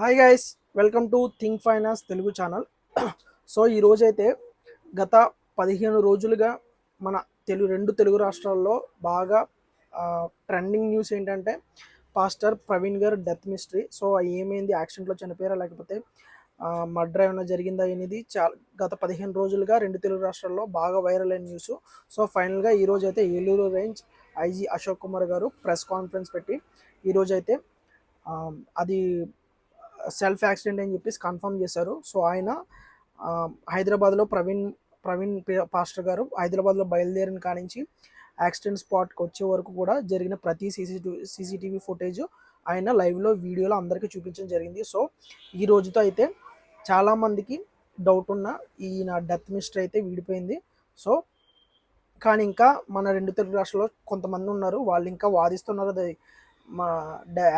Hi guys, welcome to think finance Telugu channel. So ఈ రోజైతే గత 15 రోజులుగా మన రెండు తెలుగు రాష్ట్రాల్లో బాగా ట్రెండింగ్ న్యూస్ ఏంటంటే పాస్టర్ ప్రవీణ్ గారు డెత్ మిస్టరీ. సో ఏమైంది, యాక్సిడెంట్లో చనిపోయారా లేకపోతే మర్డర్ ఏమైనా జరిగిందా అనేది గత 15 రోజులుగా రెండు తెలుగు రాష్ట్రాల్లో బాగా వైరల్ అయిన న్యూస్. సో ఫైనల్గా ఈరోజైతే ఏలూరు రేంజ్ ఐజీ అశోక్ కుమార్ గారు ప్రెస్ కాన్ఫరెన్స్ పెట్టి ఈరోజైతే అది సెల్ఫ్ యాక్సిడెంట్ అని చెప్పేసి కన్ఫర్మ్ చేశారు. సో ఆయన హైదరాబాద్లో ప్రవీణ్ పాస్టర్ గారు హైదరాబాద్లో బయలుదేరిన కానించి యాక్సిడెంట్ స్పాట్కి వచ్చే వరకు కూడా జరిగిన ప్రతి సీసీటీవీ ఫుటేజ్ ఆయన లైవ్లో వీడియోలో అందరికీ చూపించడం జరిగింది. సో ఈ రోజుతో అయితే చాలామందికి డౌట్ ఉన్న ఈయన డెత్ మిస్టరీ అయితే వీడిపోయింది. సో కానీ ఇంకా మన రెండు తెలుగు రాష్ట్రాల్లో కొంతమంది ఉన్నారు, వాళ్ళు ఇంకా వాదిస్తున్నారు అది మా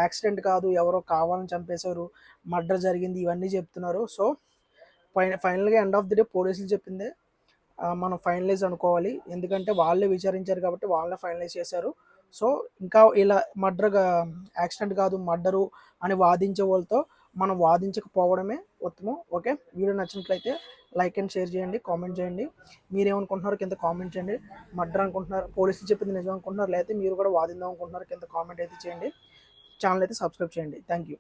యాక్సిడెంట్ కాదు, ఎవరో కావాలని చంపేశారు, మర్డర్ జరిగింది, ఇవన్నీ చెప్తున్నారు. సో ఫైనల్గా ఎండ్ ఆఫ్ ది డే పోలీసులు చెప్పిందే మనం ఫైనలైజ్ అనుకోవాలి, ఎందుకంటే వాళ్ళే విచారించారు కాబట్టి వాళ్ళే ఫైనలైజ్ చేశారు. సో ఇంకా ఇలా యాక్సిడెంట్ కాదు మర్డరు అని వాదించే వాళ్ళతో మనం వాదించకపోవడమే ఉత్తమం. ఓకే, వీడియో నచ్చినట్లయితే లైక్ అండ్ షేర్ చేయండి, కామెంట్ చేయండి. మీరేమనుకుంటున్నారు కింద కామెంట్ చేయండి. మర్డర్ అనుకుంటున్నారు, పోలీసులు చెప్పింది నిజం అనుకుంటున్నారు, లేకపోతే మీరు కూడా వాదిందాం అనుకుంటున్నారు కింద కామెంట్ అయితే చేయండి. ఛానల్ అయితే సబ్స్క్రైబ్ చేయండి. Thank you.